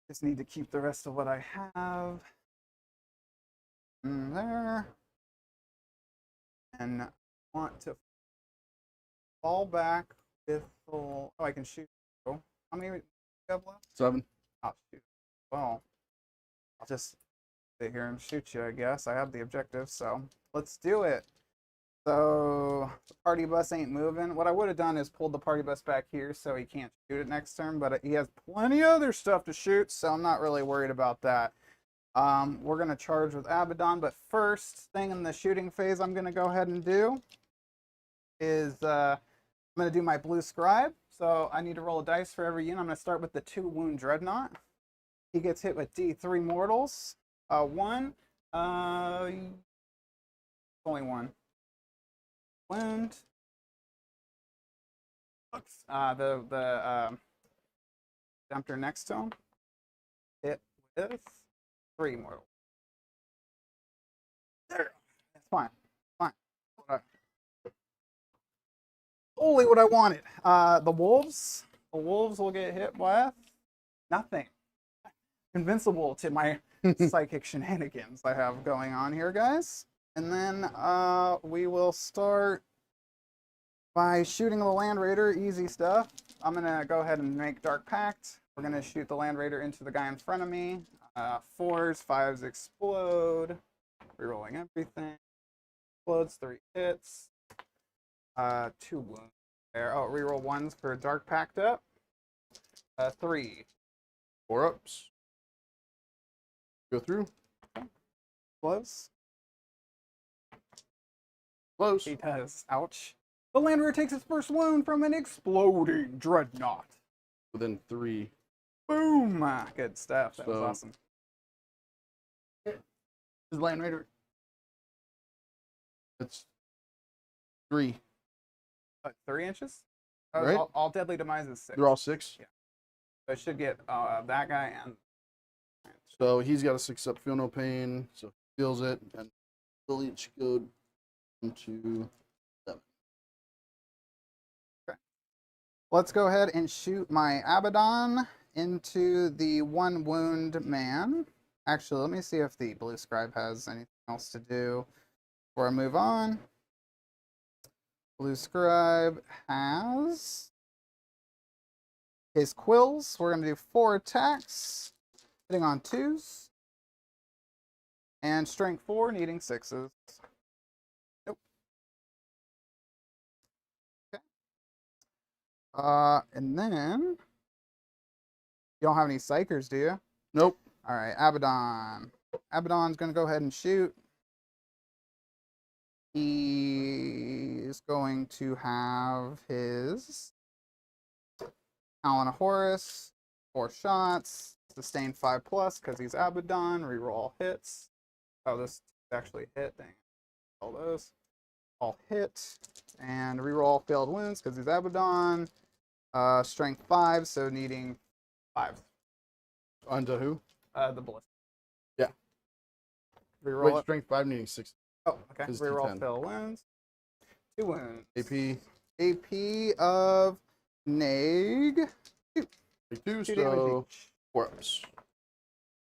C: Just need to keep the rest of what I have in there. And want to fall back with oh, I can shoot. How many do you have left?
D: 7.
C: Oh, shoot. Well, I'll just sit here and shoot you, I guess. I have the objective, so let's do it. So the party bus ain't moving. What I would have done is pulled the party bus back here so he can't shoot it next turn, but he has plenty of other stuff to shoot, so I'm not really worried about that. We're going to charge with Abaddon, but first thing in the shooting phase I'm going to go ahead and do is I'm going to do my blue scribe. So I need to roll a dice for every unit. I'm going to start with the 2 wound dreadnought. He gets hit with D3 mortals. 1. Only 1. Wound. The Redemptor next to him hit with 3 mortal. There. That's fine. Fine. Only what I wanted. The wolves. The wolves will get hit with nothing. Invincible to my psychic shenanigans I have going on here, guys. And then we will start by shooting the Land Raider. Easy stuff. I'm going to go ahead and make Dark Pact. We're going to shoot the Land Raider into the guy in front of me. 4s, 5s explode. Rerolling everything. Explodes, 3 hits. 2 wounds there. Oh, reroll 1s for Dark Pact up. 3.
D: 4 ups. Go through.
C: Close.
D: Close.
C: He does. Ouch. The Land Raider takes his first wound from an exploding dreadnought.
D: Within 3.
C: Boom! Good stuff. That was
D: So-
C: awesome.
D: Is Land Raider? It's 3.
C: 3 inches?
D: Right.
C: All deadly demise is 6.
D: They're all 6.
C: Yeah. So I should get that guy and.
D: So he's got a 6 up, feel no pain. So he feels it, and the lead should go into 7.
C: Okay. Let's go ahead and shoot my Abaddon into the 1 wound man. Actually, let me see if the blue scribe has anything else to do before I move on. Blue scribe has his quills. We're going to do 4 attacks, hitting on 2s, and strength 4, needing 6s. Nope. Okay. And then you don't have any psychers, do you?
D: Nope.
C: All right, Abaddon. Abaddon's going to go ahead and shoot. He's going to have his Alan Horus, 4 shots, sustain 5+ because he's Abaddon, reroll all hits. Oh, this actually hit, dang. All those. All hit. And reroll all failed wounds because he's Abaddon. Strength 5, so needing 5.
D: Onto who?
C: The ballista.
D: Yeah.
C: Reroll
D: Wait,
C: it.
D: strength 5 needing 6.
C: Oh, okay.
D: His
C: Reroll
D: D10.
C: failed wounds. 2 wounds.
D: AP.
C: AP of Neg.
D: Take 2,
C: 2 damage
D: so
C: each.
D: 4 ups.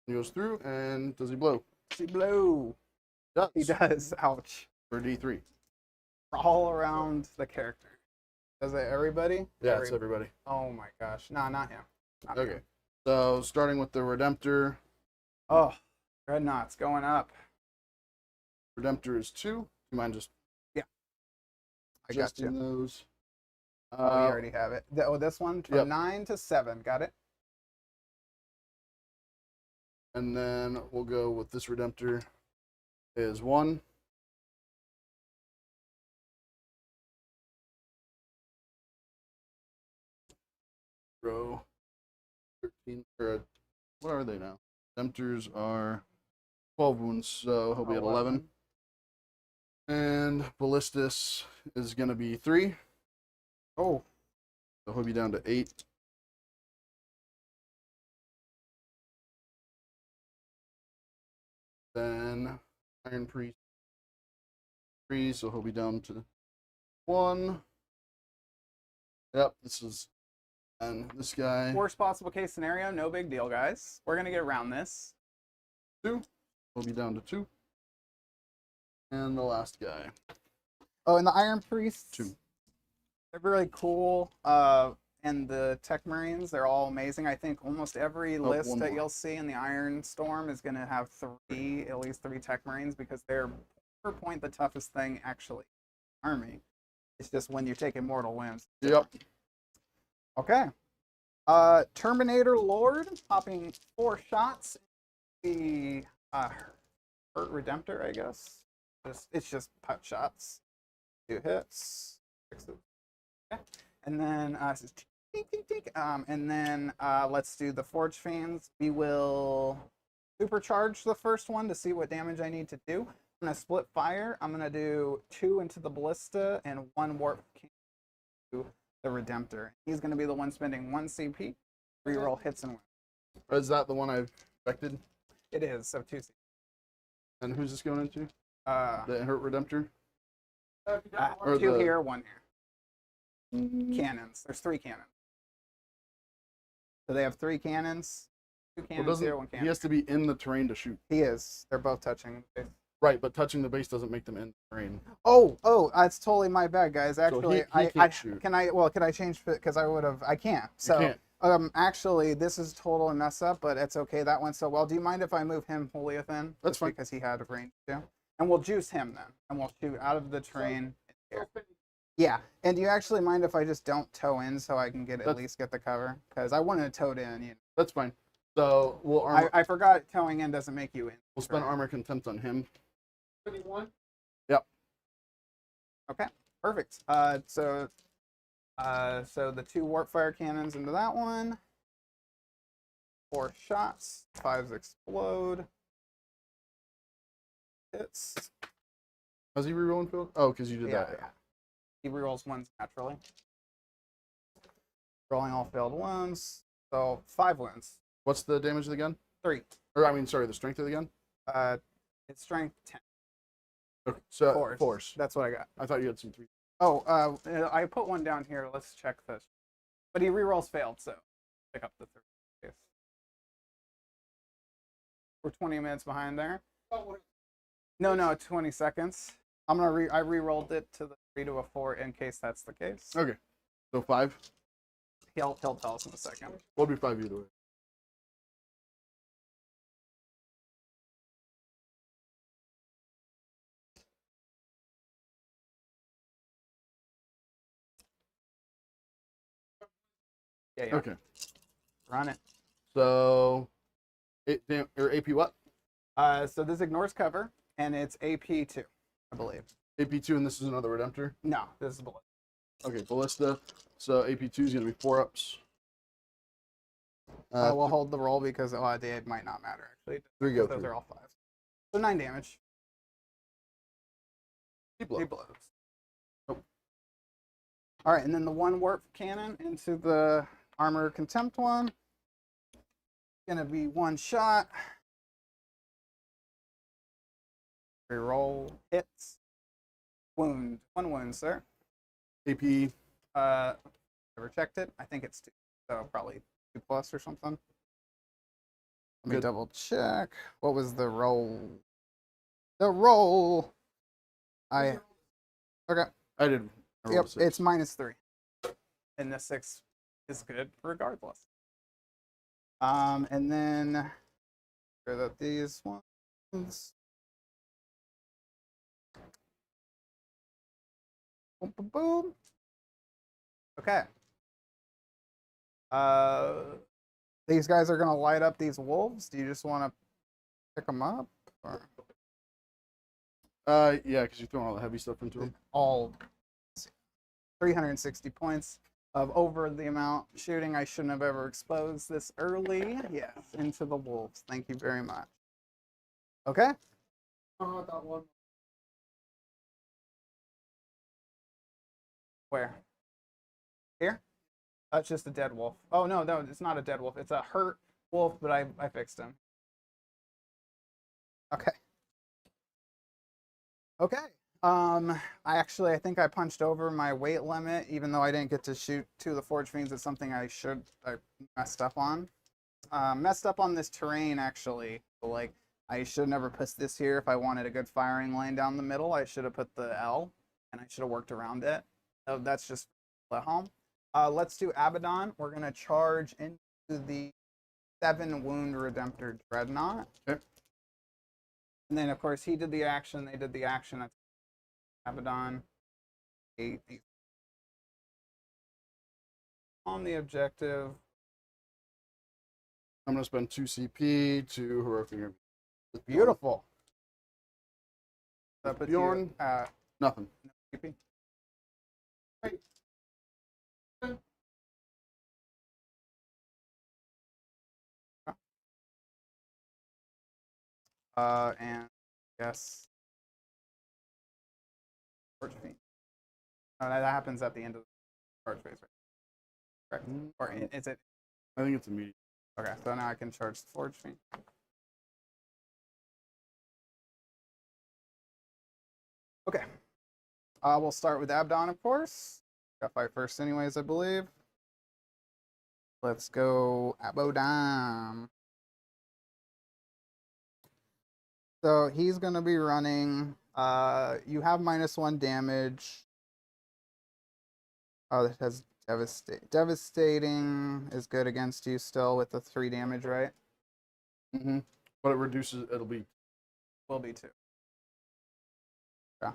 D: He goes through, and does he blow?
C: He blow.
D: Does.
C: He does. Ouch.
D: For D3.
C: All around the character. Does it everybody?
D: Yeah, it's everybody.
C: Oh my gosh. No, not him. Not
D: Okay.
C: him.
D: So starting with the Redemptor.
C: Oh, Dreadnought's going up.
D: Redemptor is 2. Do you mind just
C: I got
D: adjusting
C: you.
D: those?
C: Oh, you already have it. This one from
D: Yep.
C: 9 to 7. Got it?
D: And then we'll go with this Redemptor is 1. Row 13. Or what are they now? Redemptors are 12 wounds, so he'll be at 11. And Ballistus is going to be 3.
C: Oh,
D: So he'll be down to 8. Then Iron Priest 3, so he'll be down to 1. Yep, this is, and this guy
C: Worst possible case scenario, no big deal, guys. We're gonna get around this.
D: 2. He'll be down to 2. And the last guy
C: Oh, and the Iron Priests.
D: 2.
C: They're really cool. And the Tech Marines, they're all amazing. I think almost every list
D: one
C: that
D: more.
C: you'll see in the Ironstorm is going to have at least three Tech Marines, because they're, per point, the toughest thing actually in the army. It's just when you take mortal wounds.
D: Yep.
C: Okay. Terminator Lord, popping 4 shots. The Hurt Redemptor, I guess. It's just pot shots. 2 hits. 6 of, okay. And then let's do the Forge Fiends. We will supercharge the first one to see what damage I need to do. I'm gonna split fire. I'm gonna do 2 into the Ballista and 1 warp to the Redemptor. He's gonna be the one spending 1 CP. Reroll hits and win.
D: Is that the one I've expected?
C: It is, so 2 CP.
D: And who's this going into?
C: Uh,
D: The Hurt Redemptor? Or
C: 2
D: the-
C: here, 1 here. Cannons. There's 3 cannons. So they have 3 cannons. 2 cannons here, 1 cannon.
D: He has to be in the terrain to shoot.
C: He is. They're both touching.
D: Right, but touching the base doesn't make them in the terrain.
C: Oh, that's totally my bad, guys.
D: So
C: Actually,
D: he can't shoot.
C: can I change, because I would have, I can't. So,
D: can't.
C: actually, this is total mess up, but it's okay. That went so well. Do you mind if I move him Holiathan?
D: That's fine.
C: Because he had a range too. And we'll juice him then, and we'll shoot out of the terrain. Yeah, and do you actually mind if I just don't tow in so I can at least get the cover? Because I wanted to tow in. You know.
D: That's fine. So we'll
C: I forgot towing in doesn't make you in.
D: we'll spend armor contempt on him.
E: 21.
D: Yep.
C: Okay, perfect. So the 2 warp fire cannons into that one. 4 shots. 5s explode. Hits.
D: How's he rerolling, Phil? Oh, because you did that.
C: Yeah. He rerolls 1s naturally. Rolling all failed wounds. So 5 wounds.
D: What's the damage of the gun?
C: 3.
D: Or the strength of the gun?
C: It's strength 10.
D: Okay, so
C: Force.
D: force.
C: That's what I got.
D: I thought you had some 3.
C: Oh, I put 1 down here. Let's check this. But he rerolls failed, so pick up the 3. We're 20 minutes behind there. No, 20 seconds. I re-rolled it to the 3 to a 4 in case that's the case.
D: Okay. So 5?
C: He'll tell us in a second.
D: We'll be 5 either way.
C: Yeah.
D: Okay.
C: Run it.
D: So AP what?
C: So this ignores cover, and it's AP2, I believe.
D: AP2, and this is another Redemptor?
C: No, this is Ballista.
D: Okay, Ballista. So AP2 is going to be 4-ups.
C: We'll hold the roll because they might not matter, actually.
D: 3 go
C: Those
D: through.
C: are all 5s. So 9 damage.
D: He blows.
C: He blows.
D: Nope.
C: All right, and then the 1 warp cannon into the armor contempt one. Gonna be 1 shot. Reroll hits. Wound. 1 wound, sir.
D: AP.
C: Never checked it. I think it's 2. So probably 2+ or something. Let me
D: Good.
C: double check. What was the roll? The roll. Okay.
D: I did. I rolled
C: Yep,
D: a 6.
C: it's -3. And the 6 is good regardless. And then clear that these ones. Boom, boom, boom. Okay. These guys are gonna light up these wolves. Do you just want to pick them up? Or
D: Yeah, because you're throwing all the heavy stuff into him.
C: all 360 points of over the amount shooting. I shouldn't have ever exposed this early. Yes, into the wolves. Thank you very much. Okay.
E: That one.
C: Where? Here? It's just a dead wolf. Oh, no, it's not a dead wolf. It's a hurt wolf, but I fixed him. Okay. Okay. I think I punched over my weight limit, even though I didn't get to shoot 2 of the Forge Fiends. It's something I messed up on. Messed up on this terrain, actually. So, like, I should have never put this here. If I wanted a good firing lane down the middle, I should have put the L, and I should have worked around it. So that's just at home. Let's do Abaddon. We're going to charge into the 7 wound Redemptor Dreadnought.
D: Okay.
C: And then, of course, he did the action. They did the action. Abaddon. 8. On the objective.
D: I'm going to spend 2 CP to heroic.
C: Beautiful. That puts
D: Bjorn,
C: you at
D: nothing.
C: no CP. And yes. Forge Fiend. No, that happens at the end of the charge phase, right? Correct. Or is it?
D: I think it's immediate.
C: Okay, so now I can charge the Forge Fiend. Okay. We'll start with Abaddon, of course. Got fight first anyways, I believe. Let's go Abaddon. So he's going to be running. You have -1 damage. Oh, that has devastating is good against you still with the 3 damage, right?
D: Mm-hmm. But it reduces. It'll be.
C: Will be 2. Yeah.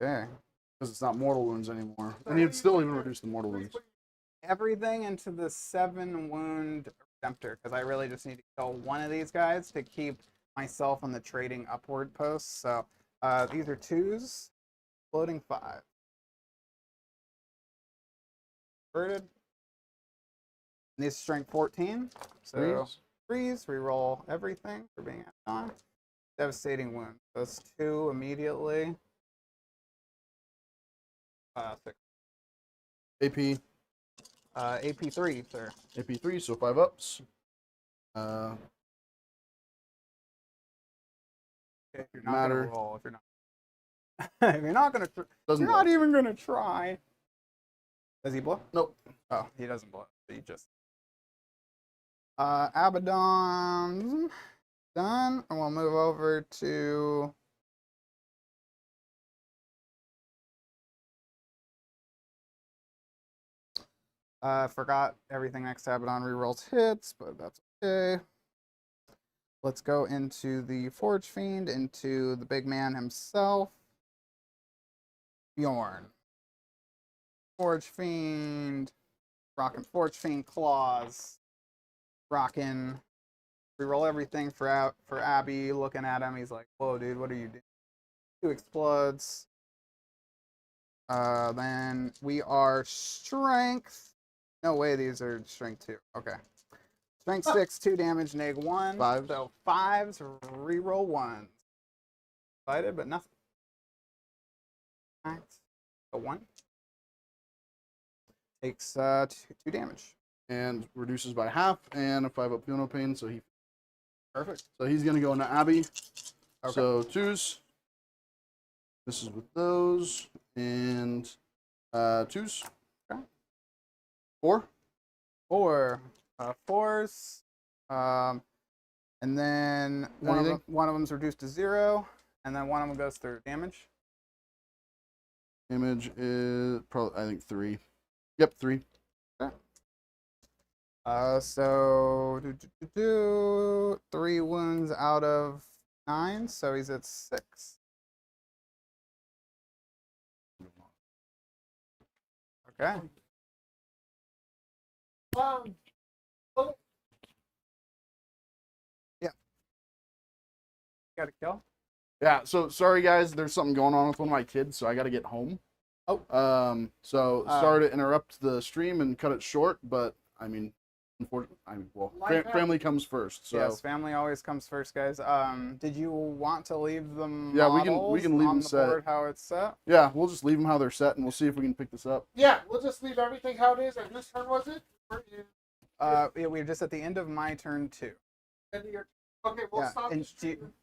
C: Okay.
D: Because it's not mortal wounds anymore, and you'd still even reduce the mortal wounds.
C: Everything into the 7 wound Redemptor, because I really just need to kill one of these guys to keep myself on the trading upward post. So these are 2s, floating 5. Converted. And these strength 14. So freeze, reroll everything for being on. Devastating wound. Those 2 immediately. 6.
D: AP.
C: AP 3, sir.
D: AP 3, so 5 ups.
C: Okay, if you're not
D: Matter.
C: gonna roll, if you're not, if you're not gonna,
D: Doesn't
C: you're not even gonna try. Does he blow?
D: Nope.
C: Oh, he doesn't blow. He just. Abaddon's done, and we'll move over to. Forgot everything next to Abaddon rerolls hits, but that's okay. Let's go into the Forge Fiend, into the big man himself. Bjorn. Forge Fiend. Rockin' Forge Fiend claws. Rockin'. Reroll everything for Abby. Looking at him, he's like, whoa, dude, what are you doing? 2 explodes. Then we are strength. No way these are strength 2. Okay. Strength 6, 2 damage, neg 1.
D: 5.
C: So 5s, reroll 1s. Excited, but nothing. Alright. A 1. Takes 2 damage.
D: And reduces by half, and a 5 up Funo Pain, so he.
C: Perfect.
D: So he's gonna go into Abby.
C: Okay.
D: So 2s. This is with those, and 2s.
C: Okay.
D: 4.
C: 4. 4s. And then one of them's reduced to 0, and then one of them goes through damage.
D: Damage is probably, I think, 3. Yep, 3.
C: Okay. So 3 wounds out of 9, so he's at 6. Okay.
E: Oh,
C: Got a kill.
D: Yeah, so sorry guys, there's something going on with one of my kids, so I gotta get home.
C: Oh.
D: So sorry to interrupt the stream and cut it short, but I mean, family comes first. So
C: Yes, family always comes first, guys. Did you want to leave them?
D: Yeah, we can leave
C: on
D: them
C: the
D: set.
C: board how it's set.
D: yeah, we'll just leave them how they're set, and we'll see if we can pick this up.
E: yeah, we'll just leave everything how it is. And whose turn was it?
C: We're just at the end of my turn 2.
E: End of your Okay, we'll
C: Yeah,
E: stop
C: and
E: the stream.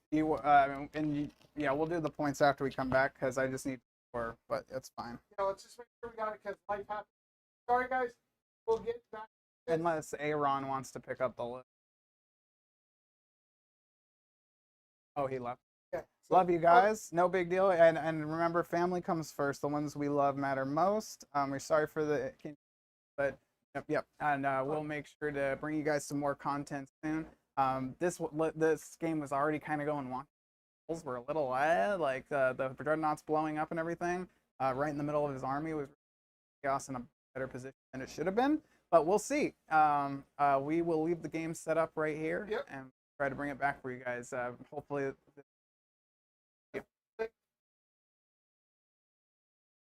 C: yeah, we'll do the points after we come back because I just need four, but it's fine.
E: Yeah, let's just make sure we got it because life happens. Sorry, guys. We'll get back.
C: Unless Aaron wants to pick up the list. Oh, he left.
E: Yeah.
C: Love you guys. No big deal. And remember, family comes first. The ones we love matter most. We're sorry for the, but yep. And we'll make sure to bring you guys some more content soon. This game was already kind of going wonky. Were a little like the dreadnoughts blowing up and everything. Right in the middle of his army was chaos in a better position than it should have been. But we'll see. We will leave the game set up right here
E: Yep.
C: and try to bring it back for you guys. Hopefully